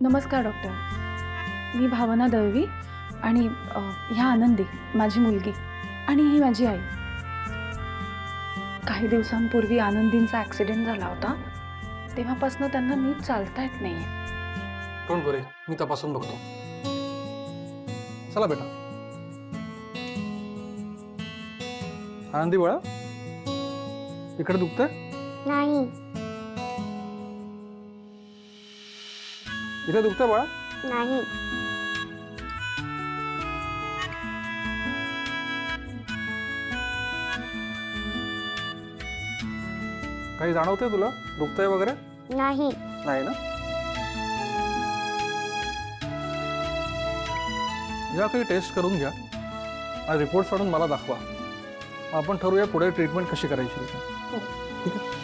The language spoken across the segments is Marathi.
नमस्कार डॉक्टर. मी भावना दळवी आणि ह्या आनंदी माझी मुलगी आणि ही माझी आई. काही दिवसांपूर्वी आनंदींचा ॲक्सिडेंट झाला होता. तेव्हापासून त्यांना नीट चालता येत नाहीये. डोंट वरी, मी तपासून बघतो. चला बेटा. आनंदी बाळा, इकडे दुखतंय? नाही. इथे दुखतंय बाळा? नाही. काही जाणवतंय तुला? दुखतंय वगैरे? नाही. नाही ना? या काही टेस्ट करून घ्या आणि रिपोर्ट्स काढून मला दाखवा. आपण ठरवूया पुढे ट्रीटमेंट कशी करायची. ठीक आहे?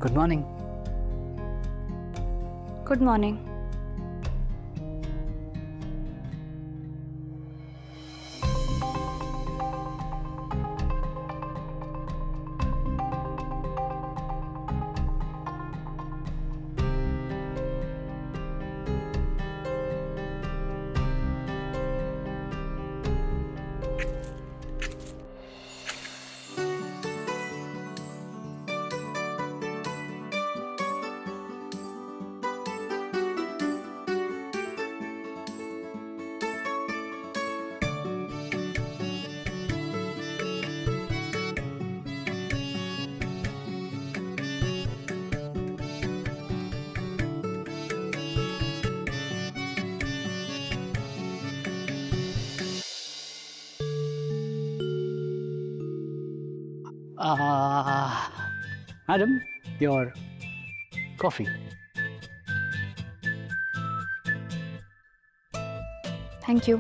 Good morning. Good morning. Madam, your coffee. Thank you.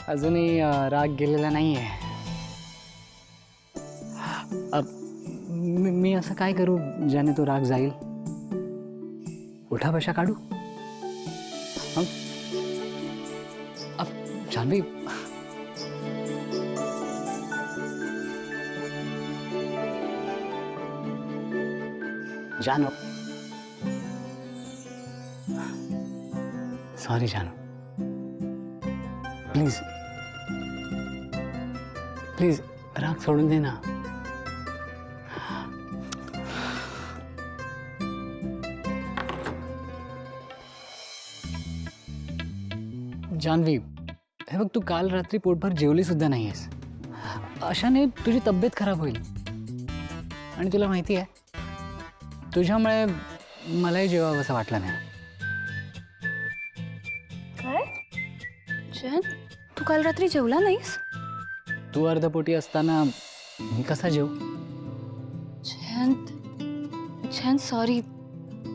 अजूनही राग गेलेला नाही आहे. मी असं काय करू ज्याने तो राग जाईल? उठा बशा काढू? जान्हवी, जानो. सॉरी जानो. प्लीज प्लीज राग सोडून दे ना. जान्हवी, हे बघ, तू काल रात्री पोटभर जेवली सुद्धा नाहीयेस. अशाने तुझी तब्येत खराब होईल. आणि तुला माहिती आहे, तुझ्यामुळे मलाही जेवावं असं वाटलं नाही. काय जयंत, तू काल रात्री जेवला नाहीस? तू अर्धपोटी असताना मी कसा जेव? जयंत सॉरी,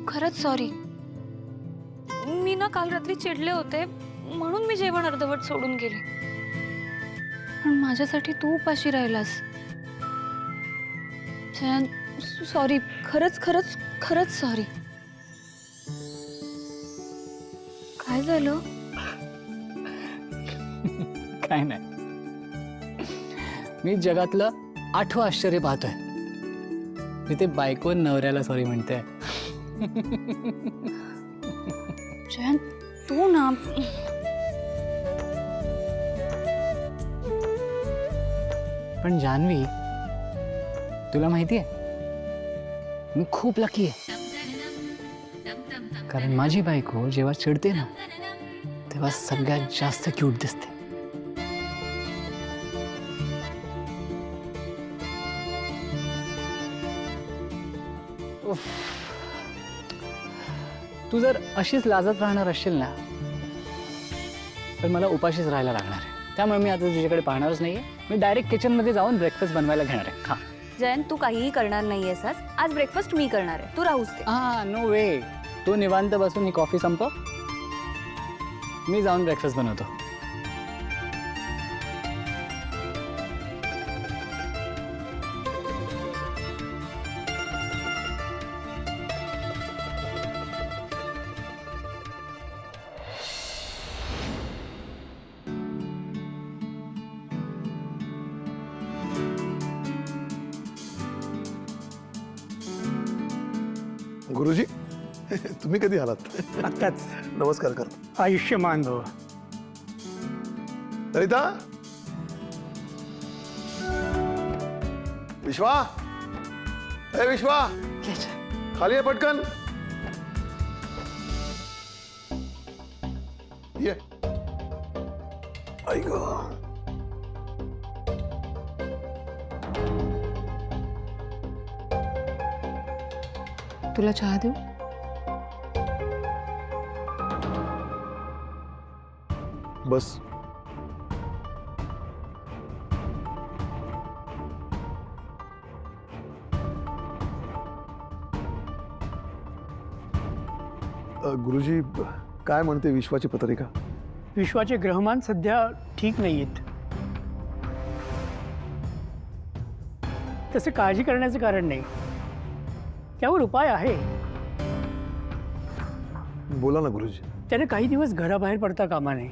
खरंच सॉरी. मी ना काल रात्री चिडले होते म्हणून मी जेवण अर्धवट सोडून गेले. पण माझ्यासाठी तू उपाशी राहिलास. जयंत सॉरी, खरंच खरंच खरंच सॉरी. काय झालं? काय नाही, मी जगातलं 8वं आश्चर्य पाहतोय. मी ते बायको नवऱ्याला सॉरी म्हणते. जयंत तू ना. पण जान्हवी, तुला माहिती आहे, मी खूप लकी आहे. कारण माझी बायको जेव्हा चिडते ना, तेव्हा सगळ्यात जास्त क्यूट दिसते. उफ. तू जर अशीच लाजत राहणार असशील ना तर मला उपाशीच राहायला लागणार आहे. त्यामुळे मी आता तुझ्याकडे पाहणारच नाहीये. मी डायरेक्ट किचनमध्ये जाऊन ब्रेकफास्ट बनवायला घेणार आहे. हा जयंत, तू काहीही करणार नाहीयेस आज ब्रेकफास्ट मी करणार आहे, तू राहूस दे. नो वे. तू निवांत बसून ही कॉफी संपव, मी जाऊन ब्रेकफास्ट बनवतो. गुरुजी तुम्ही कधी आलात? आत्ताच. नमस्कार करतो. आयुष्यमान भव. ललिता, विश्वा, ए विश्वा, खाली आहे पटकन ये. ऐक तुला चहा देऊ? बस. गुरुजी, काय म्हणते विश्वाची पत्रिका? विश्वाचे ग्रहमान सध्या ठीक नाही आहेत. तसे काळजी करण्याचं कारण नाही, त्यावर उपाय आहे. बोला ना गुरुजी. त्याने काही दिवस घराबाहेर पडता कामा नये.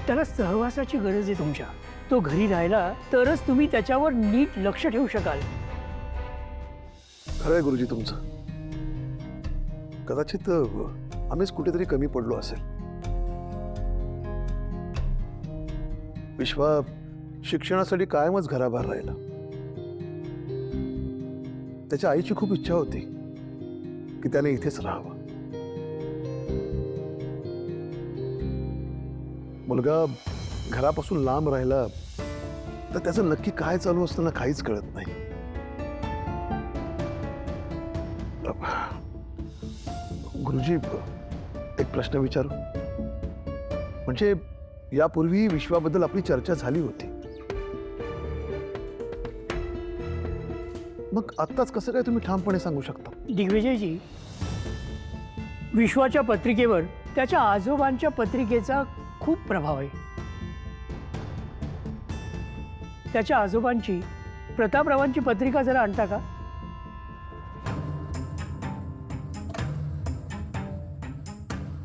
त्याला सहवासाची गरज आहे तुमच्या. तो घरी राहिला तरच तुम्ही त्याच्यावर नीट लक्ष ठेवू शकाल. खरं आहे गुरुजी तुमचं. कदाचित आम्हीच कुठेतरी कमी पडलो असेल. विश्वा शिक्षणासाठी कायमच घराबाहेर राहिला. त्याच्या आईची खूप इच्छा होती की त्याने इथेच राहावं. मुलगा घरापासून लांब राहिला तर त्याचं नक्की काय चालू असतं ना काहीच कळत नाही. गुरुजी, एक प्रश्न विचारू? म्हणजे यापूर्वी विश्वाबद्दल आपली चर्चा झाली होती, मग आत्ताच कसं काय तुम्ही ठामपणे सांगू शकता? दिग्विजयजी, विश्वाच्या पत्रिकेवर त्याच्या आजोबांच्या पत्रिकेचा खूप प्रभाव आहे. त्याच्या आजोबांची, प्रतापरावांची पत्रिका जरा आणता का?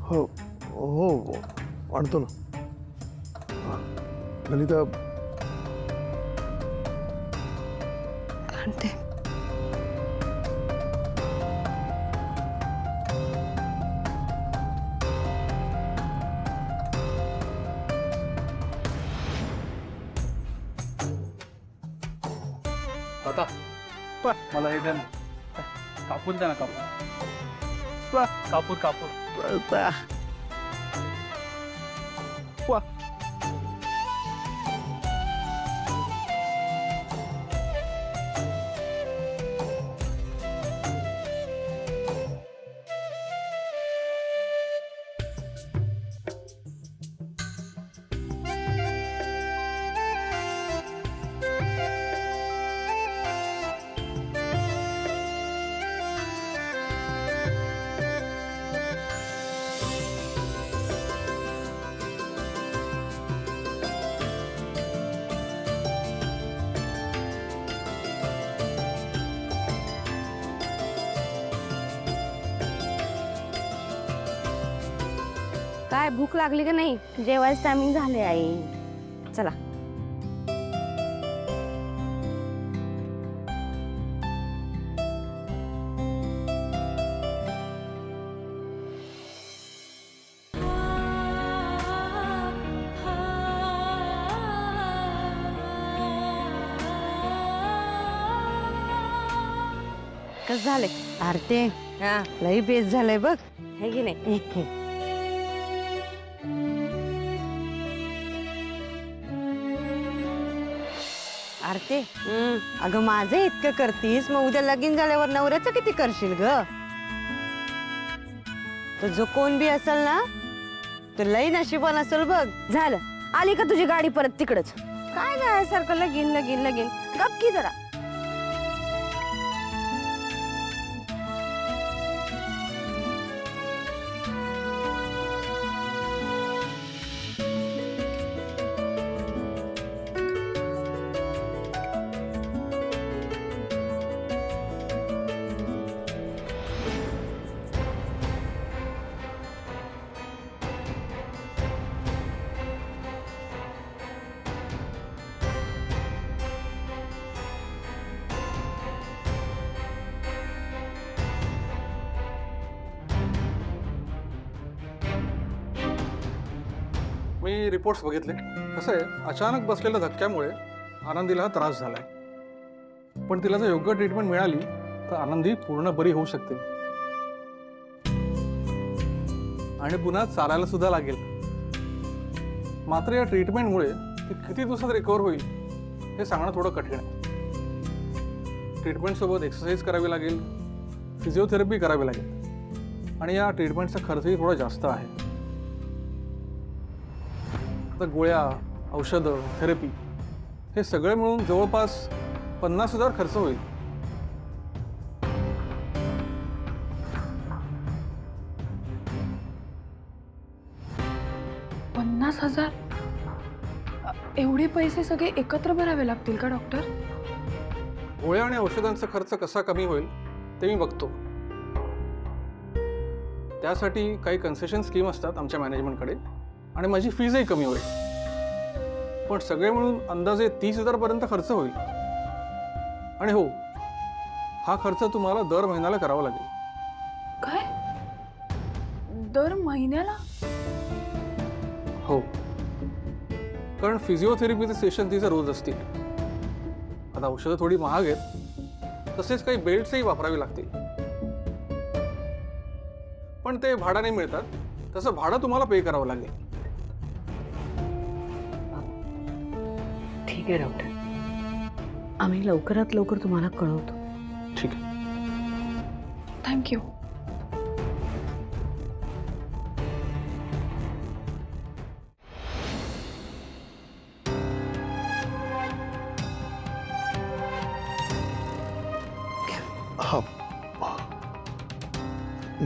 हो हो, आणतो ना. ललिता, आणते. आता मला हे द्या ना. कापूर द्या ना. कापूर कापूर. काय भूक लागली का नाही? जेवायचं टायमिंग झाले आई. चला. कसं झाले? आरते, लई बेस झालंय बघ. है की नाही? आरते अगं माझं इतकं करतीस मग उद्या लगीन झाल्यावर नवऱ्याचं किती करशील ग? तो जो कोण बी असेल ना तो लई नशिबान असेल बघ. झालं, आली का तुझी गाडी परत तिकडच? काय नाही सारखं लगीन लगीन लगीन, गप की जरा. मी रिपोर्ट्स बघितले. कसं आहे, अचानक बसलेल्या धक्क्यामुळे आनंदीला त्रास झालाय, पण तिला जर योग्य ट्रीटमेंट मिळाली तर आनंदी पूर्ण बरी होऊ शकते आणि पुन्हा चालायला सुद्धा लागेल. मात्र या ट्रीटमेंटमुळे ती किती दिवसात रिकवर होईल हे सांगणं थोडं कठीण आहे. ट्रीटमेंटसोबत एक्सरसाइज करावी लागेल, फिजिओथेरपी करावी लागेल आणि या ट्रीटमेंटचा खर्चही थोडा जास्त आहे. तर गोळ्या, औषधं, थेरपी हे सगळे मिळून जवळपास 50,000 खर्च होईल. एवढे पैसे सगळे एकत्र भरावे लागतील का डॉक्टर? गोळ्या आणि औषधांचा खर्च कसा कमी होईल ते मी बघतो. त्यासाठी काही कन्सेशन स्कीम असतात आमच्या मॅनेजमेंटकडे आणि माझी फीजही कमी होईल. पण सगळे मिळून अंदाजे 30,000 पर्यंत खर्च होईल. आणि हो, हा खर्च तुम्हाला दर महिन्याला करावा लागेल. काय? दर महिन्याला? हो, कारण फिजिओथेरपीचे सेशन तिचे रोज असतील. आता औषधं थोडी महाग आहेत, तसेच काही बेल्ट्सही वापरावे लागतील. पण ते भाड्याने मिळतात, तसं भाडं तुम्हाला पे करावं लागेल. ठीक आहे डॉक्टर, आम्ही लवकरात लवकर तुम्हाला कळवतो. ठीक आहे. थँक्यू. हा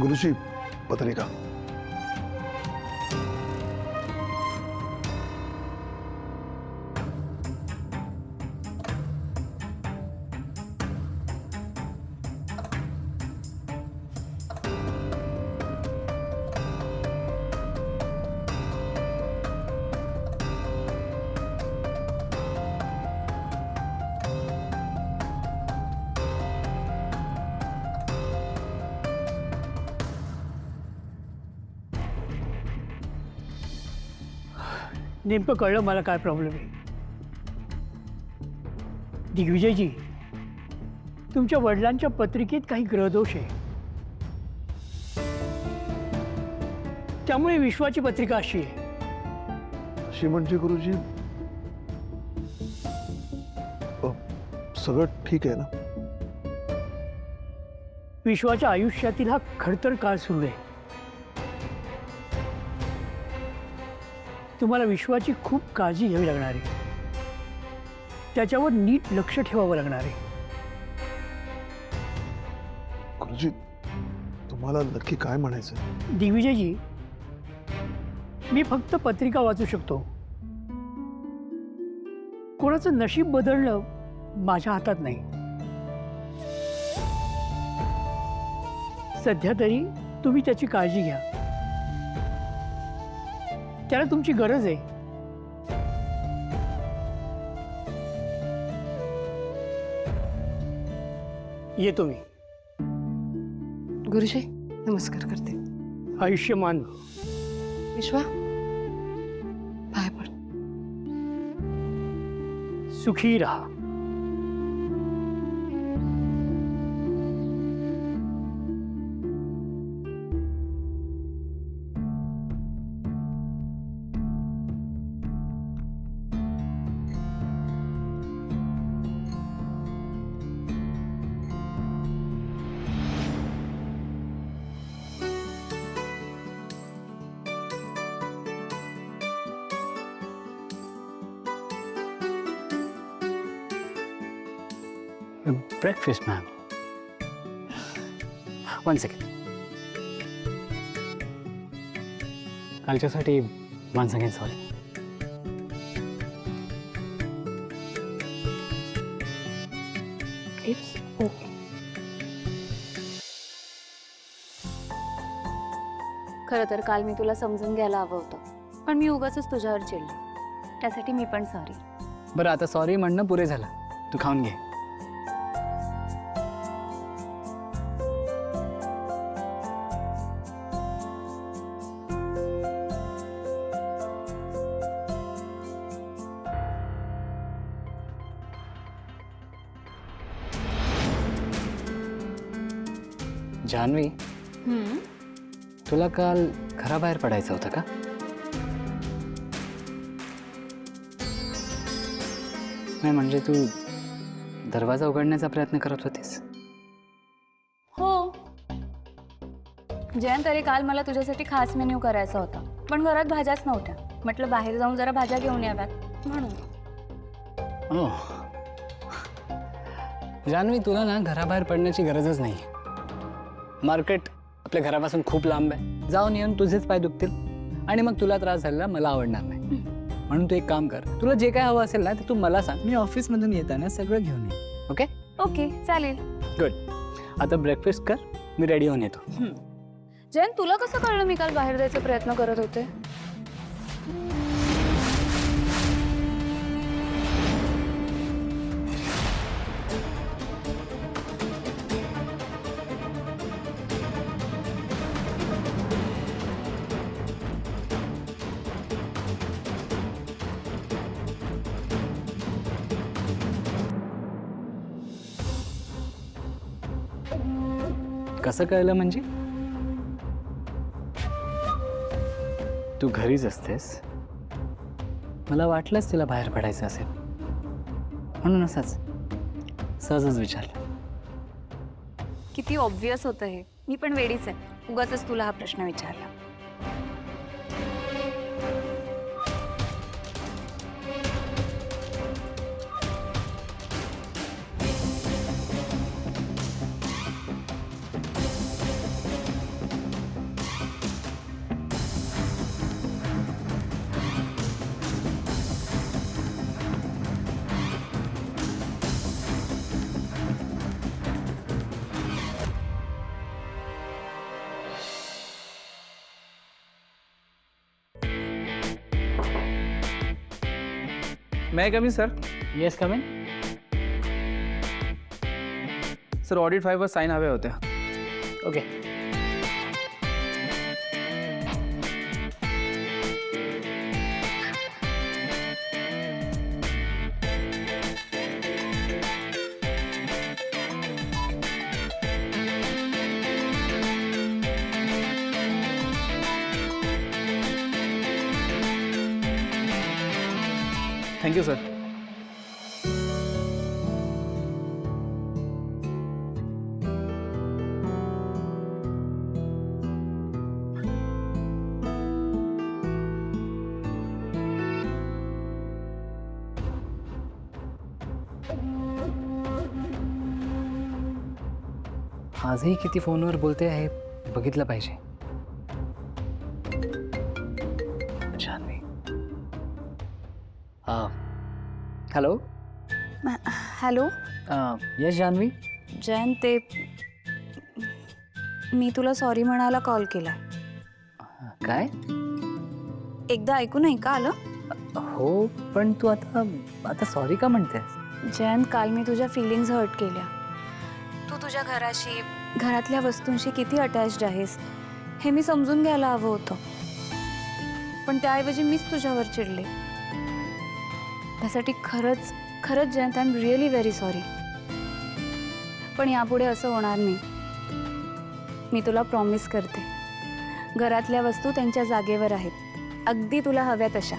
गुरुजी, पत्रिका. नेमकं कळलं मला काय प्रॉब्लेम आहे. दिग्विजयजी, तुमच्या वडिलांच्या पत्रिकेत काही ग्रहदोष आहे, त्यामुळे विश्वाची पत्रिका अशी आहे. अशी म्हणजे गुरुजी सगळं ठीक आहे ना? विश्वाच्या आयुष्यातील हा खडतर काळ सुरू आहे. तुम्हाला विश्वाची खूप काळजी घ्यावी लागणार आहे, त्याच्यावर नीट लक्ष ठेवावं लागणार आहे. गुरुजी, तुम्हाला नक्की काय म्हणायचं? दिग्विजयजी, मी फक्त पत्रिका वाचू शकतो. कोणाचं नशीब बदलणं माझ्या हातात नाही. सध्या तरी तुम्ही त्याची काळजी घ्या, त्याला तुमची गरज आहे. येतो मी. गुरुजी नमस्कार करते. आयुष्यमान विश्वा पाय पड. सुखी राहा. Breakfast ma'am. 1 सेकंड. कालच्यासाठी once again sorry. It's okay. खरं तर काल मी तुला समजून घ्यायला हवं होतं, पण मी उगाचच तुझ्यावर चिडले. त्यासाठी मी पण सॉरी. बरं, आता सॉरी म्हणणं पुरे झालं. तू खाऊन घे. जान्हवी, तुला काल घराबाहेर पडायचं होतं का? नाही म्हणजे तू दरवाजा उघडण्याचा प्रयत्न करत होतीस. हो, जयंत, अरे काल मला तुझ्यासाठी खास मेन्यू करायचा होता, पण घरात भाज्याच नव्हत्या. म्हटलं बाहेर जाऊन जरा भाज्या घेऊन याव्यात म्हणून. जान्हवी, तुला ना घराबाहेर पडण्याची गरजच नाही. मार्केट आपल्या घरापासून खूप लांब आहे. जाऊन येऊन तुझेच पाय दुखतील आणि मग तुला त्रास झालेला मला आवडणार नाही. म्हणून तू एक काम कर, तुला जे काय हवं असेल ना ते तू मला सांग. मी ऑफिसमधून येताना सगळं घेऊन ये. ओके ओके, चालेल. गुड. आता ब्रेकफास्ट कर, मी रेडी होऊन येतो. जयंत, तुला कसं कळलं मी काल बाहेर जायचा प्रयत्न करत होते? कसं कळलं म्हणजे? तू घरीच असतेस, मला वाटलंच तिला बाहेर पडायचं असेल म्हणून असंच सहजच विचारलं. किती ऑब्वियस होतं हे. मी पण वेडीच आहे, उगाचच तुला हा प्रश्न विचारला. May I come in sir. Yes, come in. Sir audit 5 वर साईन हवे होते. ओके. Thank you sir. आजही किती फोनवर बोलते आहे बघितलं पाहिजे. Janhavi. Hello. Hello yes Janhavi. Jayant, ते मी तुला सॉरी म्हणायला कॉल केला. काय? एकदा ऐकू नाही का आलं? हो, पण तू आता सॉरी का म्हणतेस? जयंत, काल मी तुझ्या फिलिंग्ज हर्ट केल्या. तू तुझ्या घराशी, घरातल्या वस्तूंशी किती अटॅच्ड आहेस हे मी समजून घ्यायला हवं होतं, पण त्याऐवजी मीच तुझ्यावर चिडले. त्यासाठी खरंच खरंच Jayant, I am really very sorry. पण यापुढे असं होणार नाही. मी तुला प्रॉमिस करते, घरातल्या वस्तू त्यांच्या जागेवर आहेत, अगदी तुला हव्या तशा.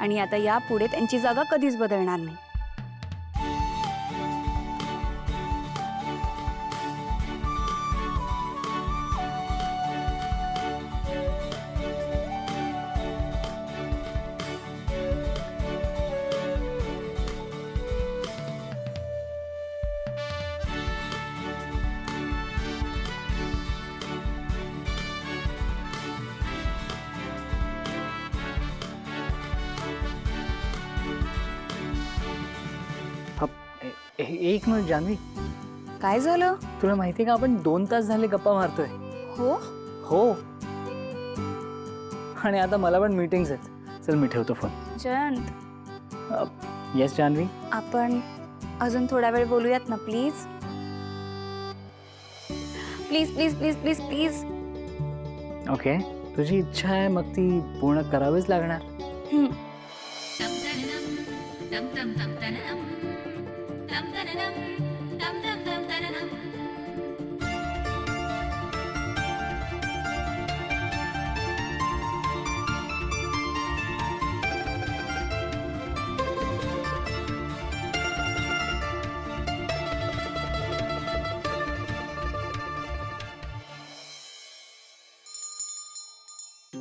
आणि आता यापुढे त्यांची जागा कधीच बदलणार नाही. एक मिनिट जान्हवी, काय झालं? तुला माहिती का आपण 2 तास झाले गप्पा मारतोय. हो हो, आणि आता मला पण मीटिंग्स आहेत. चल मी ठेवतो फोन. जयंत, येस जान्हवी. आपण अजून थोडा वेळ बोलूयात ना please. Please please please please please. Okay, तुझी इच्छा आहे मग ती पूर्ण करावीच लागणार.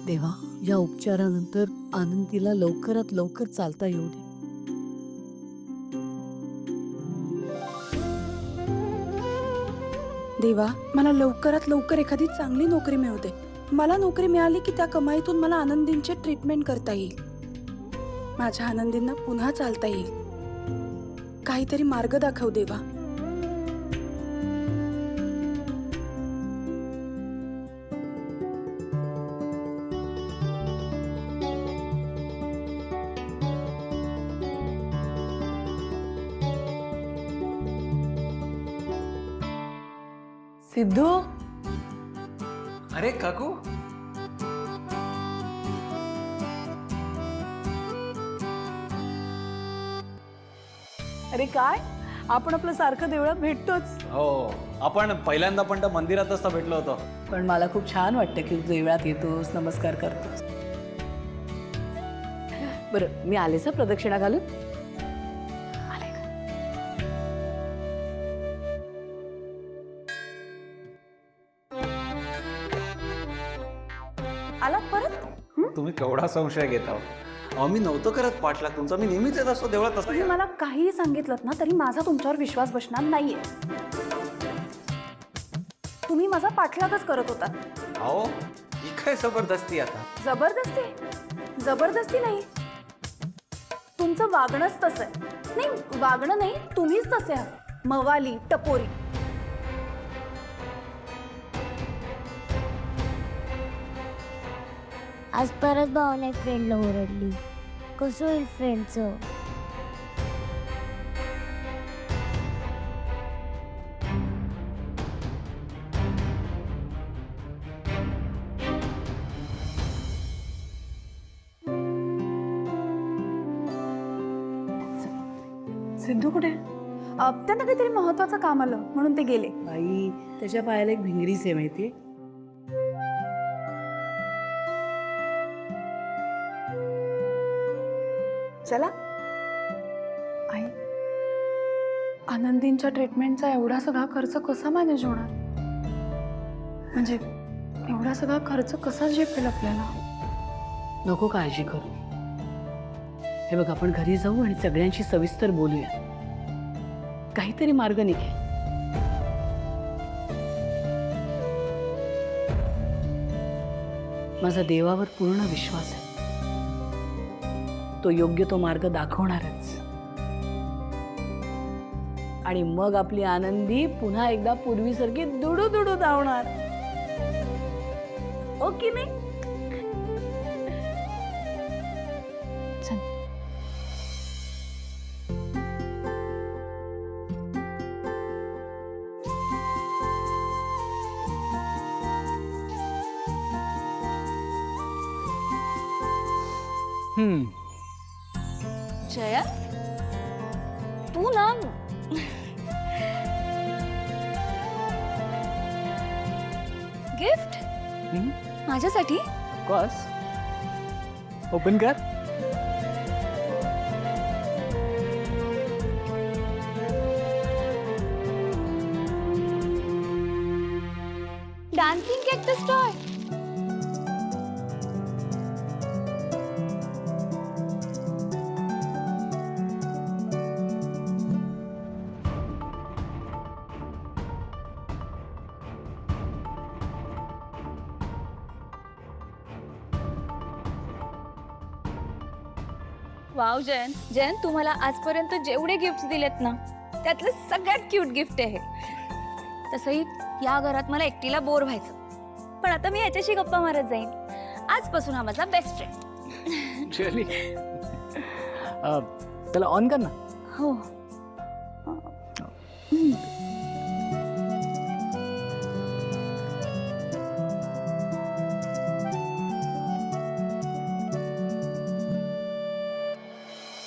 देवा, या उपचारानंतर आनंदीला लवकरात लवकर चालता येऊ दे. देवा, मला लवकरात लवकर एखादी चांगली नोकरी मिळू दे. मला नोकरी मिळाली की त्या कमाईतून मला आनंदींचे ट्रीटमेंट करता येईल. माझ्या आनंदींना पुन्हा चालता येईल. काहीतरी मार्ग दाखव देवा. सिद्धू, अरे काकू, अरे काय आपण आपलं सारखं देवळात भेटतोच. हो आपण पहिल्यांदा पण त्या मंदिरातच तर भेटलो होतो. पण मला खूप छान वाटतं की तू देवळात येतोस, नमस्कार करतोस. बरं, मी आलेच हं प्रदक्षिणा घालून. आले का? आलात परत? तुम्ही केवढा संशय घेता हो. अहो मी नव्हतो करत पाठलाग तुमचा. मी नेहमीच येत असतो देवळात तुम्ही असं. मला काहीही सांगितलं ना तरी माझा तुमच्यावर विश्वास बसणार नाहीये. तुम्ही माझा पाठलागच करत होता. अहो ही काय जबरदस्ती आता. जबरदस्ती? जबरदस्ती नाही, तुमचं वागणंच तसं आहे. नाही, वागणं नाही, तुम्हीच तसे आहात. मवाली, टपोरी. आज परत भावना फ्रेंडला ओरडली. कसं होईल फ्रेंडचं? सिद्धू कुठे? त्यांना काहीतरी महत्वाचं काम आलं म्हणून ते गेले. बाई, त्याच्या पायाला एक भिंगरीच आहे माहितीये. चला. आई, आनंदींच्या ट्रीटमेंटचा एवढा सगळा खर्च कसा मॅनेज होणार? म्हणजे एवढा सगळा खर्च कसा झेपेल आपल्याला? नको काळजी करू. हे बघ, आपण घरी जाऊ आणि सगळ्यांशी सविस्तर बोलूया. काहीतरी मार्ग निघेल. माझा देवावर पूर्ण विश्वास आहे. तो योग्य तो मार्ग दाखवणारच. आणि मग आपली आनंदी पुन्हा एकदा पूर्वीसारखी दुडू दुडू धावणार. हो की नाही? जया, तू ना गिफ्ट माझ्यासाठी? ऑफकोर्स. ओपन कर. Dancing cactus toy. Wow Jayant, Jayant तू मला आजपर्यंत जेवढे गिफ्ट्स दिलेत ना त्यातलं सगळ्यात क्यूट गिफ्ट आहे तसंही या घरात मला एकटीला बोर व्हायचं, पण आता मी याच्याशी गप्पा मारत जाईन. आजपासून हा माझा बेस्ट फ्रेंड. रिअली त्याला ऑन कर ना. हो.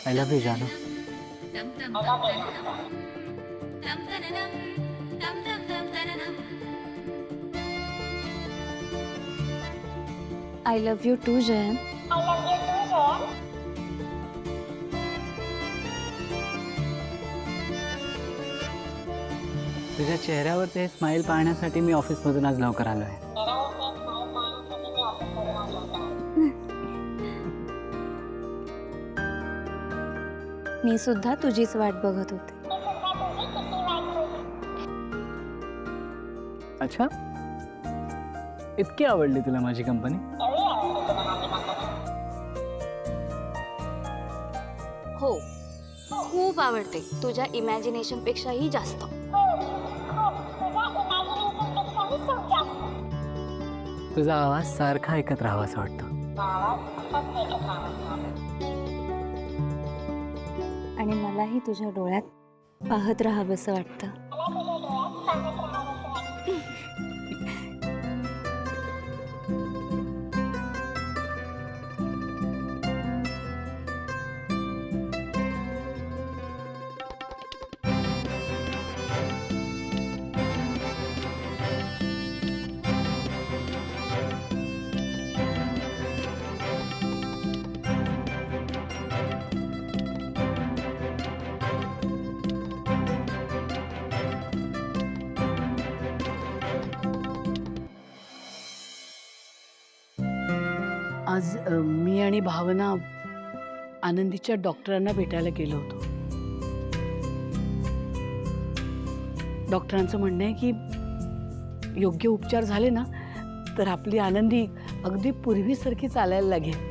आय लव्ह यू जानू. आय लव्ह यू टू जयन. तुझ्या चेहऱ्यावरचे स्माइल पाहण्यासाठी मी ऑफिसमधून आज लवकर आलो आहे. मी सुद्धा तुझीच वाट बघत होते. अच्छा, इतकी आवडली तुला माझी कंपनी? हो, खूप आवडते. तुझ्या इमॅजिनेशन पेक्षाही जास्त. तुझा आवाज सारखा ऐकत राहावा असं वाटतं. आणि मलाही तुझ्या डोळ्यात पाहत राहावंसं वाटतं. आज मी आणि भावना आनंदीच्या डॉक्टरांना भेटायला गेलो होतो. डॉक्टरांचं म्हणणं आहे की योग्य उपचार झाले ना तर आपली आनंदी अगदी पूर्वीसारखी चालायला लागेल.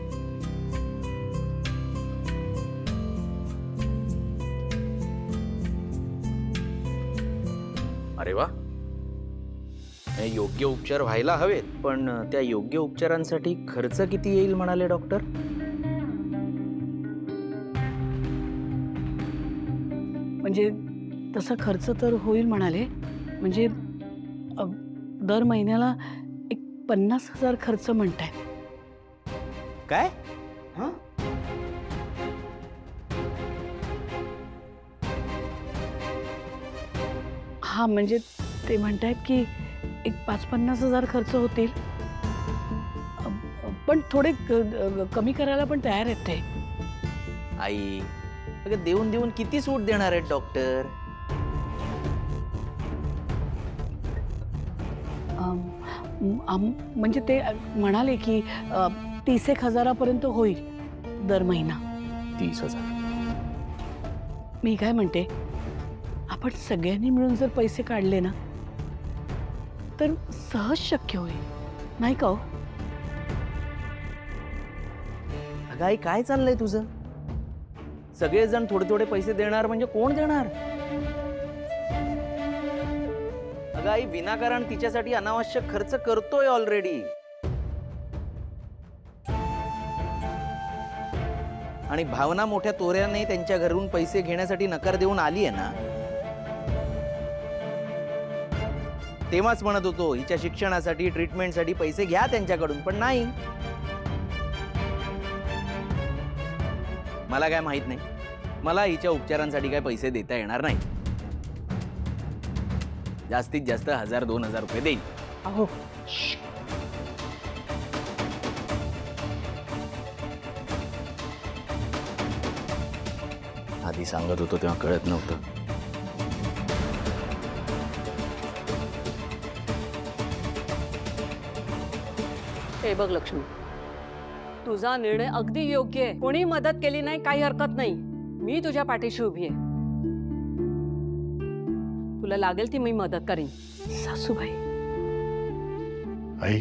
अरे वा, हे योग्य उपचार व्हायला हवेत, पण त्या योग्य उपचारांसाठी खर्च किती येईल म्हणाले डॉक्टर? म्हणजे तसा खर्च तर होईल म्हणाले. म्हणजे दर महिन्याला एक 50,000 खर्च म्हणताय. काय? हा, म्हणजे ते म्हणतायत की एक 50,000 खर्च होतील, पण थोडे कमी करायला पण तयार आहेत ते. आई, अगं देऊन देऊन किती सूट देणार आहेत डॉक्टर? म्हणजे ते म्हणाले की 30,000 होईल दर महिना. 30,000? मी काय म्हणते, आपण सगळ्यांनी मिळून जर पैसे काढले ना तर सहज शक्य होईल, नाही का हो? अगं आई, काय चाललंय तुझं? सगळेजण थोडे थोडे पैसे देणार म्हणजे कोण देणार? अगं आई, विनाकारण तिच्यासाठी अनावश्यक खर्च करतोय ऑलरेडी. आणि भावना मोठ्या तोऱ्याने त्यांच्या घरून पैसे घेण्यासाठी नकार देऊन आली आहे ना, तेव्हाच म्हणत होतो हिच्या शिक्षणासाठी, ट्रीटमेंटसाठी पैसे घ्या त्यांच्याकडून, पण नाही. मला काय माहित नाही, मला हिच्या उपचारांसाठी काय पैसे देता येणार नाही. जास्तीत जास्त 1,000-2,000 रुपये देईन. अहो, आधी सांगत होतो तेव्हा कळत नव्हतं. हे बघ लक्ष्मी, तुझा निर्णय अगदी योग्य आहे. कोणी मदत केली नाही काही हरकत नाही, मी तुझ्या पाठीशी उभी आहे. तुला लागेल ती मी मदत करीन. सासूबाई, आई,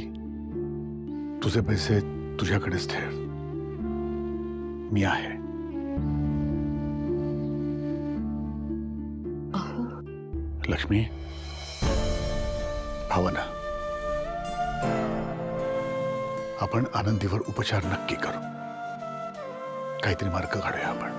तुझे पैसे तुझ्याकडेच ठेव, मी आहे. लक्ष्मी, भावना, आपण आनंदीवर उपचार नक्की करू. काहीतरी मार्ग काढूया आपण.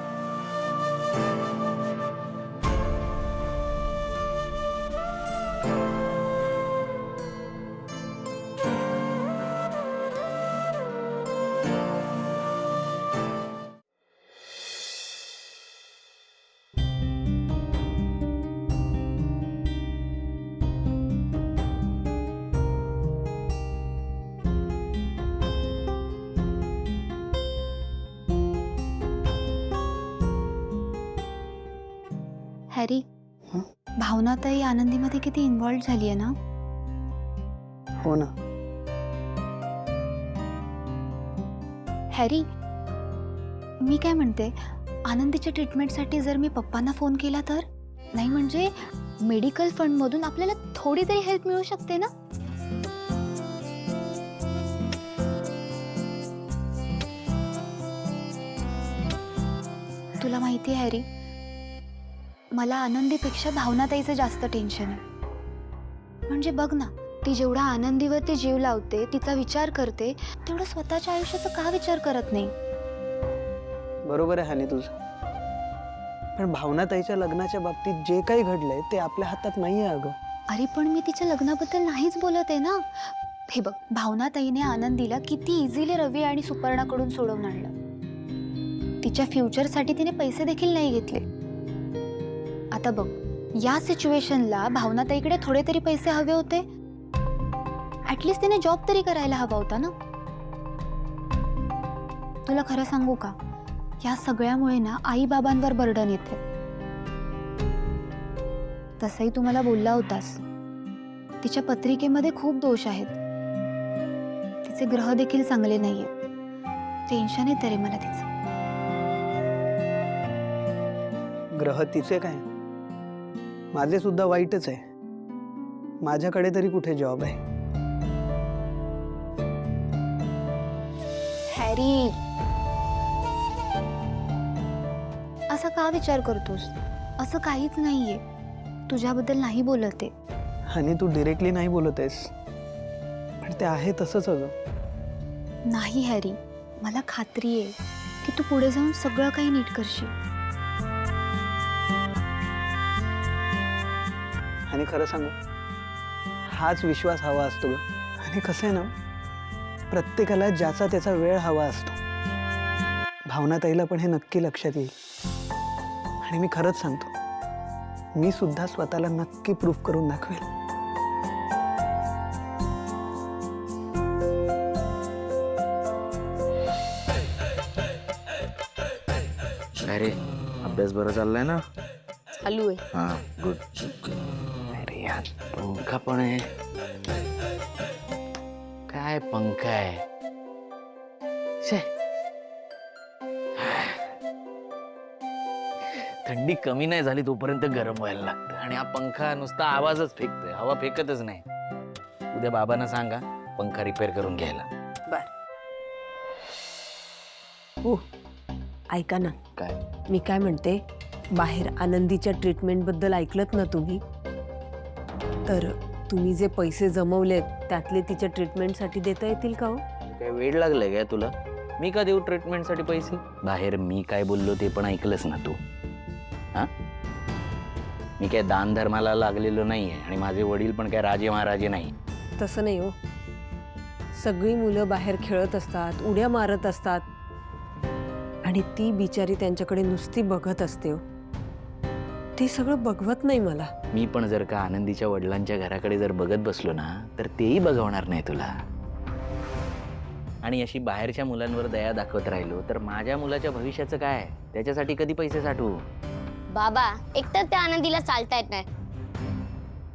हॅरी, भावनाताई आनंदीमध्ये किती इन्व्हॉल्व झाली आहे ना. हो ना. हॅरी, मी काय म्हणते, आनंदीच्या ट्रीटमेंटसाठी जर मी पप्पांना फोन केला तर? नाही म्हणजे मेडिकल फंडमधून आपल्याला थोडी तरी हेल्प मिळू शकते ना. तुला माहिती आहे हॅरी, मला आनंदीपेक्षा भावनाताईचं जास्त टेन्शन आहे. म्हणजे बघ ना, ती जेवढा आनंदीवरती जीव लावते, तिचा विचार करते, तेवढं स्वतःच्या आयुष्याचा का विचार करत नाही. बरोबर आहे हानी तुझं, पण भावनाताईच्या लग्नाच्या बाबतीत जे काही घडलंय ते आपल्या हातात नाहीये अगं. अरे पण मी तिच्या लग्नाबद्दल नाहीच बोलत आहे ना. हे बघ, भावनाताईने आनंदीला किती इझिली रवी आणि सुपर्णाकडून सोडवून आणलं. तिच्या फ्युचरसाठी तिने पैसे देखील नाही घेतले. आता बघ, या सिच्युएशनला भावनाताईकडे थोडे तरी पैसे हवे होते. ऍटलिस्ट तिने जॉब तरी करायला हवा होता ना. तुला खरं सांगू का, या सगळ्यामुळे ना आई बाबांवर बर्डन येते. तसंही तू मला बोलला होतास, तिच्या पत्रिकेमध्ये खूप दोष आहेत. तिचे ग्रह देखील चांगले नाहीये. टेन्शन येते रे मला तिचं. ग्रह तिचे काय, माझे सुद्धा वाईटच आहे. माझ्याकडे तरी कुठे जॉब आहे. हॅरी, असा का विचार करतोस? असं काहीच नाहीये. तुझ्याबद्दल नाही बोलत आहे. आणि तू डिरेक्टली नाही बोलत आहेस, पण ते आहे तसंच अगं. नाही हॅरी, मला खात्री आहे की तू पुढे जाऊन सगळं काही नीट करशील. आणि खरं सांगू, हाच विश्वास हवा असतो ग. आणि कसं आहे ना, प्रत्येकाला ज्याचा त्याचा वेळ हवा असतो. भावनाताईला पण हे नक्की लक्षात येईल. आणि मी खरंच सांगतो, मी सुद्धा स्वतःला नक्की प्रूफ करून दाखवेल. अरे अभ्यास बरं चाललाय ना? चालू आहे. हा, गुड. अरे यार, पंखा पण आहे. काय पंखा आहे. थंडी कमी नाही झाली तोपर्यंत गरम व्हायला लागतं. आणि हा पंखा नुसता आवाजच फेकतोय, हवा फेकतच नाही. उद्या बाबांना सांगा पंखा रिपेअर करून घ्यायला. हो, ऐका ना, काय? मी काय म्हणते, बाहेर आनंदीच्या ट्रीटमेंटबद्दल ऐकलत ना तुम्ही? तर तुम्ही जे पैसे जमवलेत त्यातले तिच्या ट्रीटमेंटसाठी देता येतील का हो? काय वेळ लागलाय काय तुला? मी का देऊ ट्रीटमेंटसाठी पैसे? बाहेर मी काय बोललो ते पण ऐकलंस ना तू? हा, मी काय दान धर्माला लागलेलो नाहीये आणि माझे वडील पण काय राजे महाराजे नाही. तसं नाही हो. सगळी मुलं बाहेर खेळत असतात, उड्या मारत असतात, आणि ती बिचारी त्यांच्याकडे नुसती बघत असते हो. ते सगळं बघवत नाही मला. मी पण जर का आनंदीच्या वडिलांच्या घराकडे जर बघत बसलो ना, तर तेही बघवणार नाही तुला. आणि अशी बाहेरच्या मुलांवर दया दाखवत राहिलो तर माझ्या मुलाच्या भविष्याचं काय? त्याच्यासाठी कधी पैसे साठवू? बाबा, एकतर त्या आनंदीला चालता येत नाही,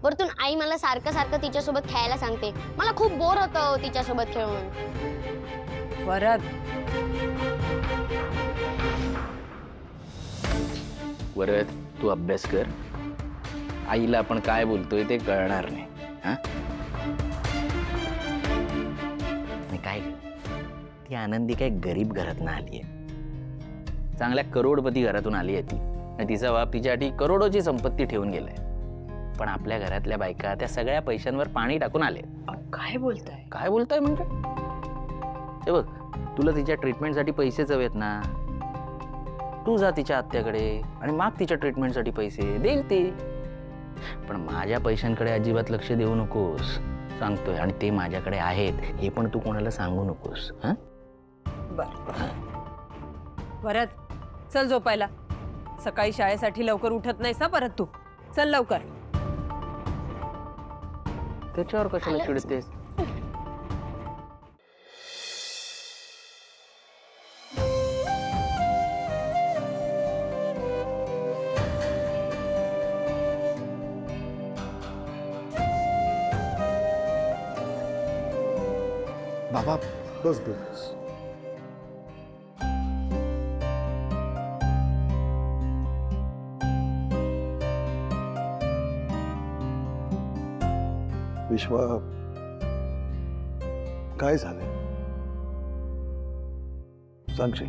वरतून आई मला सारखं सारखं तिच्यासोबत खेळायला सांगते. मला खूप बोर होतं तिच्यासोबत खेळून. वरद, तू अभ्यास कर. आईला आपण काय बोलतोय ते कळणार नाही. हा, काय ती आनंदी काय गरीब घरातून आली आहे? चांगल्या करोडपती घरातून आली आहे ती. आणि तिचा बाप तिच्यासाठी करोडोची संपत्ती ठेवून गेलाय. पण आपल्या घरातल्या बायका त्या सगळ्या पैशांवर पाणी टाकून आले. काय बोलताय? काय बोलताय म्हणजे? हे बघ, तुला तिच्या ट्रीटमेंटसाठी पैसेच हवेत ना, तू जा तिच्या आत्याकडे आणि माग तिच्या ट्रीटमेंटसाठी पैसे, देईल ती. पण माझ्या पैशांकडे अजिबात लक्ष देऊ नकोस सांगतोय, आणि ते माझ्याकडे आहेत हे पण तू कोणाला सांगू नकोस. हां, परत चल झोपायला. सकाळी शाळेसाठी लवकर उठत नाहीस ना परत तू. चल लवकर. त्याच्यावर कशाला चिडतेस? बाबा बस बस. विश्वा, काय झालंय सांगशील?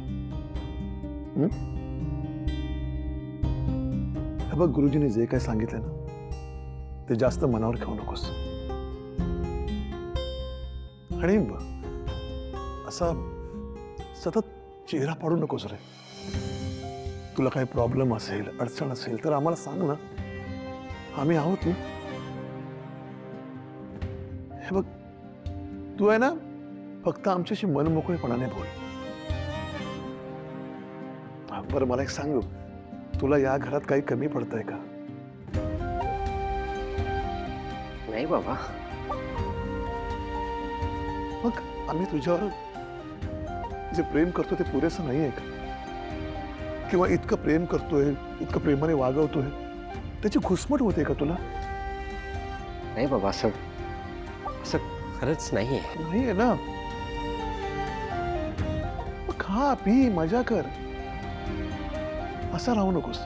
हे बघ, गुरुजीने जे काय सांगितलं ना ते जास्त मनावर घेऊ नकोस. आणि असा सतत चेहरा पाडू नकोस रे. तुला काही प्रॉब्लेम असेल, अडचण असेल तर आम्हाला सांग ना, आम्ही आहोत ना. हे बघ, तू आहे ना, फक्त आमच्याशी मनमोकळेपणाने बोल. बरं मला एक सांग, तुला या घरात काही कमी पडतंय का? नाही बाबा. मग आम्ही तुझ्यावर जे प्रेम करतो ते पुरेसं नाही आहे का? किंवा इतकं प्रेम करतोय, इतकं प्रेमाने वागवतोय, त्याची घुसमट होते का तुला? नाही बाबा, असं खरंच नाहीये. नाहीये ना. मग खा, पी, मजा कर. असा राहू नकोस.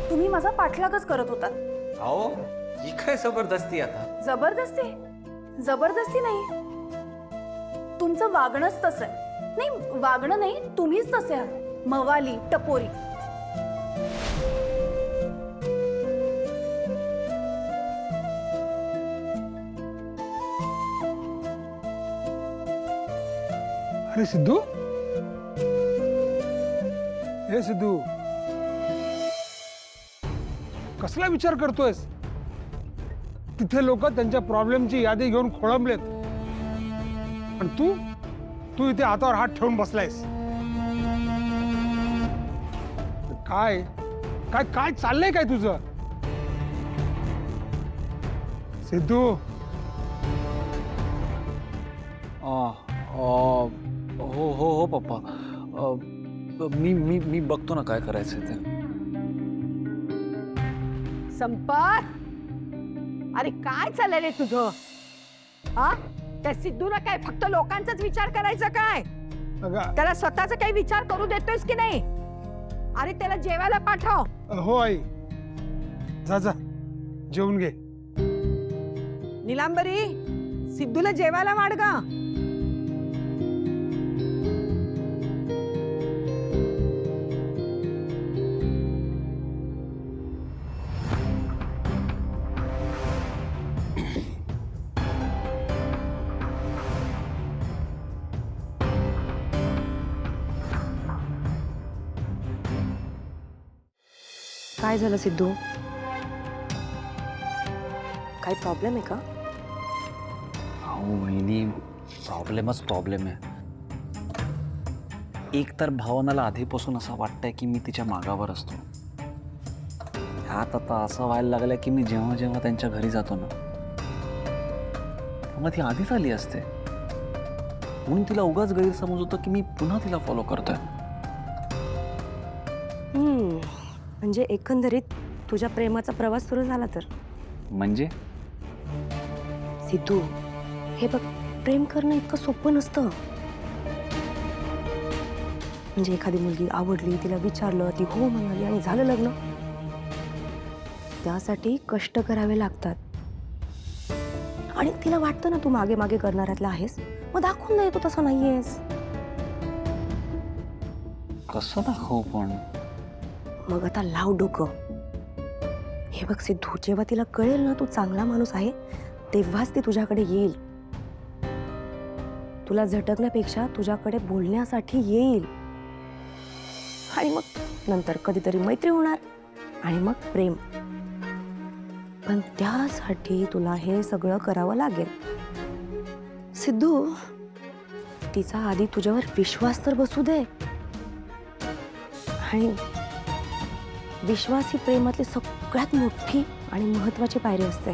तुम्ही माझा पाठलागच करत होता. अहो, ही काय जबरदस्ती आता? जबरदस्ती? जबरदस्ती नाही, तुमचं वागणंच तसं आहे. नाही, वागणं नाही, तुम्हीच तसे आहात. मवाली, टपोरी. अरे सिद्धू, हे सिद्धू, कसला विचार करतोयस? तिथे लोक त्यांच्या प्रॉब्लेमची यादी घेऊन खोळंबलेत, आणि तू इथे हातावर हात ठेवून बसलायस. काय काय काय चाललंय काय तुझं? सिद्धू, हो हो हो पप्पा, मी बघतो ना काय करायचं ते. संपत, अरे काय चाललंय रे तुझं? हा, त्या सिद्धूला काय फक्त लोकांचाच विचार करायचा काय? त्याला स्वतःचा काही विचार करू देतोयस की नाही? अरे त्याला जेवायला पाठव. हो आई, जा जा, जेवून घे. निलांबरी, सिद्धूला जेवायला वाढ गा. काय झालं सिद्धू? काही प्रॉब्लेम आहे का? अहो वहिनी, प्रॉब्लेम आहे. एक तर भावनाला आधीपासून असं वाटतंय की मी तिच्या मागावर असतो. ह्यात आता असं व्हायला लागलं की मी जेव्हा जेव्हा त्यांच्या घरी जातो ना, तेव्हा ती आधीच आली असते, म्हणून तिला उगाच गैरसमज होतो की मी पुन्हा तिला फॉलो करतोय. म्हणजे एकंदरीत तुझ्या प्रेमाचा प्रवास सुरू झाला तर? म्हणजे सिद्धू, हे बघ, प्रेम करणं इतकं सोपं नसतं. म्हणजे एखादी मुलगी आवडली, तिला विचारलं, ती हो म्हणाली आणि झालं लग्न. त्यासाठी कष्ट करावे लागतात. आणि तिला वाटतं ना तू मागे मागे करणाऱ्यातला आहेस, मग दाखवून नाही तू तसा नाहीयेस. कसं दाखवू पण? मग आता लाव डोकं. हे बघ सिद्धू, जेव्हा तिला कळेल ना तू चांगला माणूस आहे तेव्हाच ती तुझ्याकडे येईल. तुला झटकण्यापेक्षा तुझ्याकडे बोलण्यासाठी येईल. आणि मग नंतर कधीतरी मैत्री होणार आणि मग प्रेम. पण त्यासाठी तुला हे सगळं करावं लागेल. सिद्धू, तिचा आधी तुझ्यावर विश्वास तर बसू दे. आणि विश्वास ही प्रेमातली सगळ्यात मोठी आणि महत्वाची पायरी असते.